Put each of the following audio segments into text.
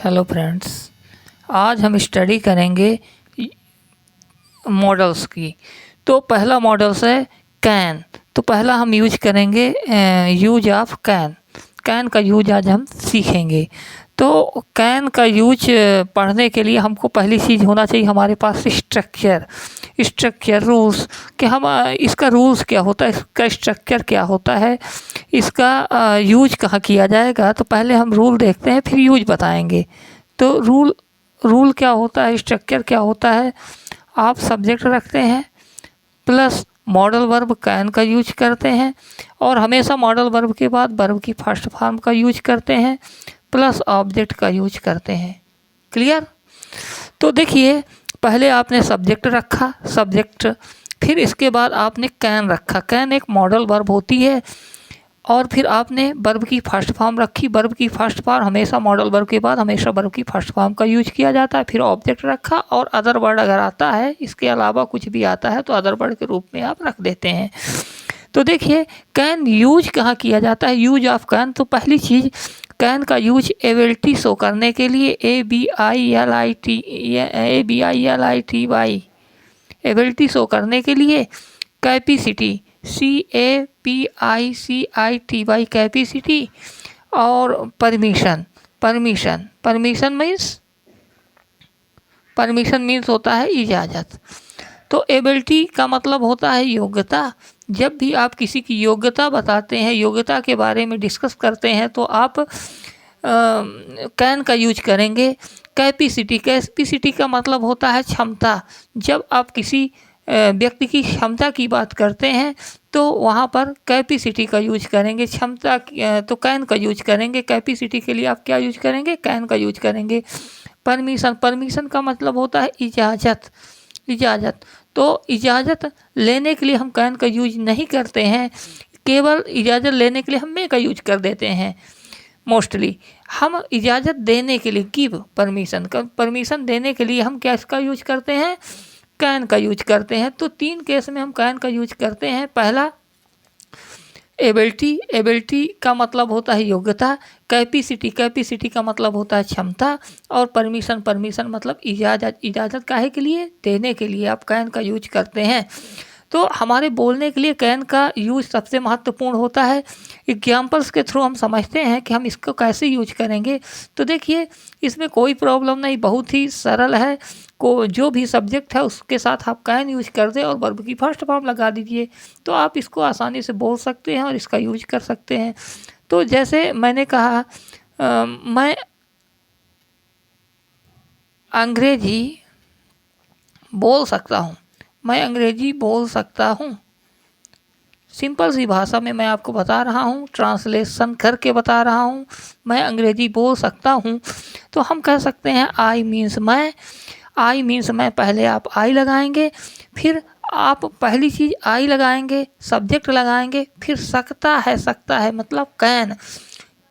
Hello friends, आज हम study करेंगे मॉडल्स की। तो पहला मॉडल्स है कैन। तो पहला हम यूज करेंगे यूज ऑफ कैन। कैन का यूज आज हम सीखेंगे। तो कैन का यूज पढ़ने के लिए हमको पहली चीज़ होना चाहिए हमारे पास स्ट्रक्चर रूल्स कि हम इसका रूल्स क्या होता है, इसका स्ट्रक्चर क्या होता है, इसका यूज कहाँ किया जाएगा। तो पहले हम रूल देखते हैं, फिर यूज बताएंगे। तो रूल क्या होता है, स्ट्रक्चर क्या होता है। आप सब्जेक्ट रखते हैं प्लस मॉडल वर्ब कैन का यूज करते हैं और हमेशा मॉडल वर्ब के बाद वर्ब की फर्स्ट फॉर्म का यूज करते हैं प्लस ऑब्जेक्ट का यूज करते हैं। क्लियर। तो देखिए, पहले आपने सब्जेक्ट रखा, फिर इसके बाद आपने कैन रखा। कैन एक मॉडल वर्ब होती है और फिर आपने वर्ब की फर्स्ट फॉर्म रखी। वर्ब की फर्स्ट फॉर्म हमेशा मॉडल वर्ब के बाद हमेशा वर्ब की फर्स्ट फॉर्म का यूज किया जाता है। फिर ऑब्जेक्ट रखा और अदर वर्ड अगर आता है, इसके अलावा कुछ भी आता है तो अदर वर्ड के रूप में आप रख देते हैं। तो देखिए, कैन यूज कहाँ किया जाता है, यूज ऑफ कैन। तो पहली चीज़, कैन का यूज एबिलिटी शो करने के लिए, ABILITY एबिलिटी शो करने के लिए, कैपेसिटी CAPICITY कैपेसिटी, और परमिशन मीन्स होता है इजाज़त। तो एबिलिटी का मतलब होता है योग्यता। जब भी आप किसी की योग्यता बताते हैं, योग्यता के बारे में डिस्कस करते हैं, तो आप कैन का यूज करेंगे। कैपेसिटी का मतलब होता है क्षमता। जब आप किसी व्यक्ति की क्षमता की बात करते हैं तो वहाँ पर कैपेसिटी का यूज करेंगे। क्षमता तो कैन का यूज करेंगे। कैपेसिटी के लिए आप क्या यूज करेंगे, कैन का यूज करेंगे। परमिशन का मतलब होता है इजाज़त। तो इजाज़त लेने के लिए हम कैन का यूज नहीं करते हैं, केवल इजाज़त लेने के लिए हम मे का यूज कर देते हैं। मोस्टली हम इजाज़त देने के लिए गिव परमिशन देने के लिए हम क्या इसका यूज करते हैं, कैन का यूज करते हैं। तो 3 केस में हम कैन का यूज करते हैं। पहला एबिलिटी का मतलब होता है योग्यता। कैपेसिटी का मतलब होता है क्षमता। और परमिशन मतलब इजाज़त काहे के लिए, देने के लिए आप कैन का यूज करते हैं। तो हमारे बोलने के लिए कैन का यूज सबसे महत्वपूर्ण होता है। एग्जाम्पल्स के थ्रू हम समझते हैं कि हम इसको कैसे यूज करेंगे। तो देखिए, इसमें कोई प्रॉब्लम नहीं, बहुत ही सरल है। जो भी सब्जेक्ट है उसके साथ आप कैन यूज कर दें और वर्ब की फर्स्ट फॉर्म लगा दीजिए, तो आप इसको आसानी से बोल सकते हैं और इसका यूज कर सकते हैं। तो जैसे मैंने कहा, मैं अंग्रेजी बोल सकता हूँ। सिंपल सी भाषा में मैं आपको बता रहा हूँ, ट्रांसलेशन करके बता रहा हूँ। मैं अंग्रेजी बोल सकता हूँ। तो हम कह सकते हैं आई मीन्स मैं। पहले आप आई लगाएंगे, फिर आप पहली चीज़ आई लगाएंगे, सब्जेक्ट लगाएंगे, फिर सकता है मतलब कैन।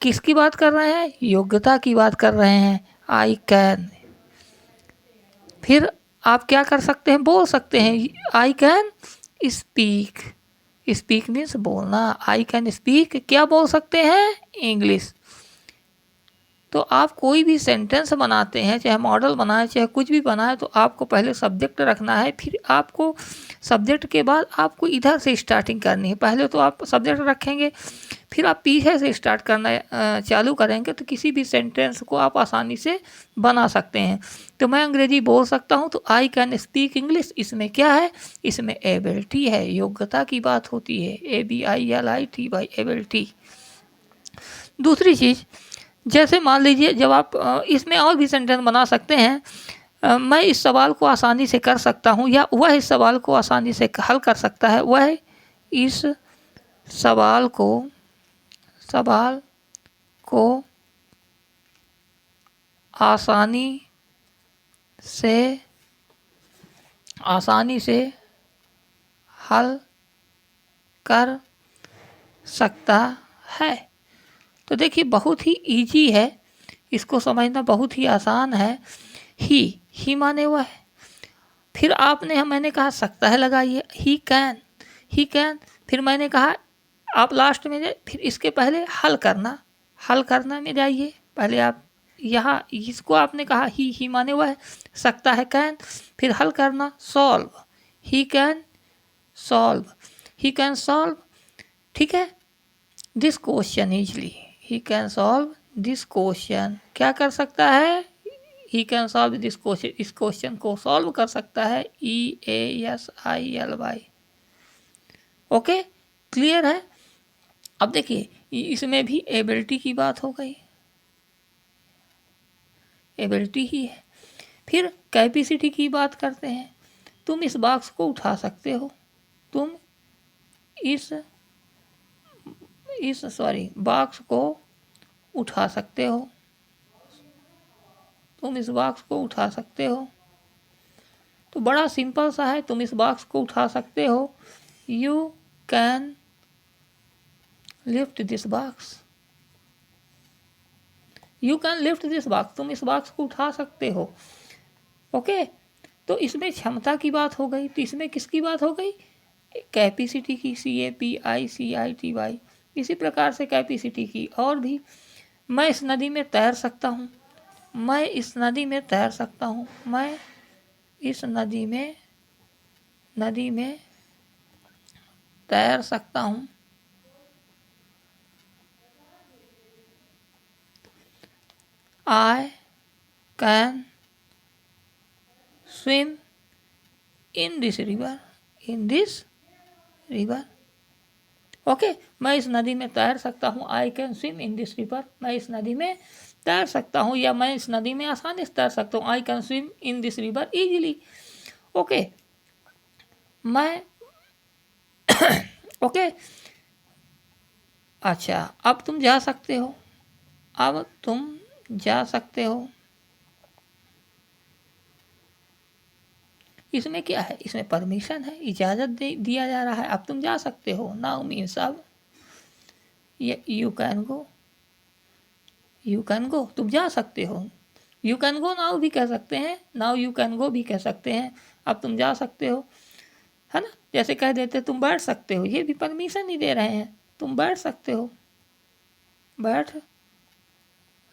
किसकी बात कर रहे हैं, योग्यता की बात कर रहे हैं, आई कैन। फिर आप क्या कर सकते हैं, बोल सकते हैं आई कैन स्पीक मीन्स बोलना। आई कैन स्पीक क्या बोल सकते हैं, इंग्लिश। तो आप कोई भी सेंटेंस बनाते हैं, चाहे मॉडल बनाए चाहे कुछ भी बनाए, तो आपको पहले सब्जेक्ट रखना है। फिर आपको सब्जेक्ट के बाद आपको इधर से स्टार्टिंग करनी है। पहले तो आप सब्जेक्ट रखेंगे, फिर आप पीछे से स्टार्ट करना चालू करेंगे, तो किसी भी सेंटेंस को आप आसानी से बना सकते हैं। तो मैं अंग्रेजी बोल सकता हूँ, तो आई कैन स्पीक इंग्लिश। इसमें क्या है, इसमें एबिलिटी है, योग्यता की बात होती है। ABILITY ability. दूसरी चीज़, जैसे मान लीजिए, जब आप इसमें और भी सेंटेंस बना सकते हैं। मैं इस सवाल को आसानी से कर सकता हूँ, या वह इस सवाल को आसानी से हल कर सकता है। वह इस सवाल को आसानी से हल कर सकता है। तो देखिए, बहुत ही इजी है, इसको समझना बहुत ही आसान है। ही माने वह है। फिर मैंने कहा सकता है लगाइए, ही कैन। फिर मैंने कहा आप लास्ट में जाए, फिर इसके पहले हल करना में जाइए। पहले आप यहाँ इसको आपने कहा ही माने वह सकता है कैन, फिर हल करना solve, he can solve, he can solve, ठीक है, this question easily, he can solve this question, क्या कर सकता है, he can solve this question, इस क्वेश्चन को सॉल्व कर सकता है, EASILY, ओके, क्लियर है। अब देखिए इसमें भी एबिलिटी की बात हो गई, एबिलिटी ही है। फिर कैपेसिटी की बात करते हैं, तुम इस बॉक्स को उठा सकते हो, तुम इस बॉक्स को उठा सकते हो, तुम इस बॉक्स को उठा सकते हो, तो बड़ा सिंपल सा है, तुम इस बॉक्स को उठा सकते हो, you can lift this box, you can lift this box, तुम इस बॉक्स को उठा सकते हो, ओके। तो इसमें क्षमता की बात हो गई, तो इसमें किसकी बात हो गई, कैपेसिटी की, CAPICITY। इसी प्रकार से कैपेसिटी की और भी, मैं इस नदी में तैर सकता हूँ, मैं इस नदी में तैर सकता हूँ, मैं इस नदी में तैर सकता हूँ, I can swim in this river, okay, मैं इस नदी में तैर सकता हूँ, I can swim in this river, मैं इस नदी में तैर सकता हूँ, या मैं इस नदी में आसानी से तैर सकता हूँ, I can swim in this river easily, okay, मैं ओके। अच्छा, अब तुम जा सकते हो, अब तुम जा सकते हो, इसमें क्या है, इसमें परमिशन है, इजाज़त दिया जा रहा है, अब तुम जा सकते हो, नाउ मीन्स अब, you can go, you can गो, तुम जा सकते हो, यू कैन गो नाउ भी कह सकते हैं, नाउ यू कैन गो भी कह सकते हैं, अब तुम जा सकते हो, है ना, जैसे कह देते तुम बैठ सकते हो, ये भी परमिशन ही दे रहे हैं, तुम बैठ सकते हो, बैठ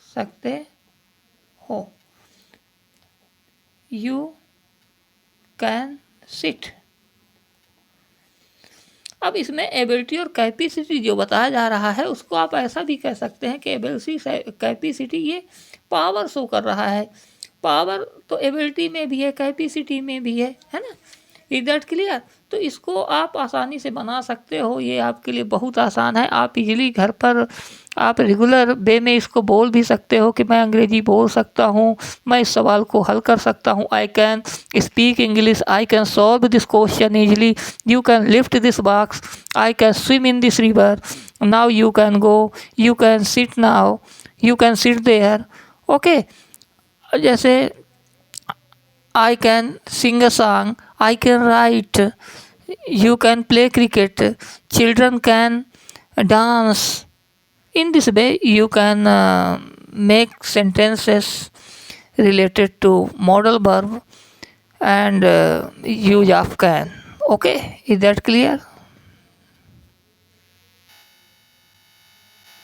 सकते हो, यू कैन सिट। अब इसमें एबिलिटी और कैपेसिटी जो बताया जा रहा है उसको आप ऐसा भी कह सकते हैं कि एबिलिटी कैपेसिटी ये पावर शो कर रहा है, पावर तो एबिलिटी में भी है, कैपेसिटी में भी है ना, इज दैट क्लियर। तो इसको आप आसानी से बना सकते हो, ये आपके लिए बहुत आसान है, आप इजीली घर पर आप रेगुलर वे में इसको बोल भी सकते हो कि मैं अंग्रेजी बोल सकता हूँ, मैं इस सवाल को हल कर सकता हूँ, I can speak English, I can solve this question easily, you can lift this box, I can swim in this river, now you can go, you can sit now, you can sit there, okay. जैसे I can sing a song, I can write, you can play cricket, children can dance. In this way, you can make sentences related to modal verb and use of can. Okay, is that clear?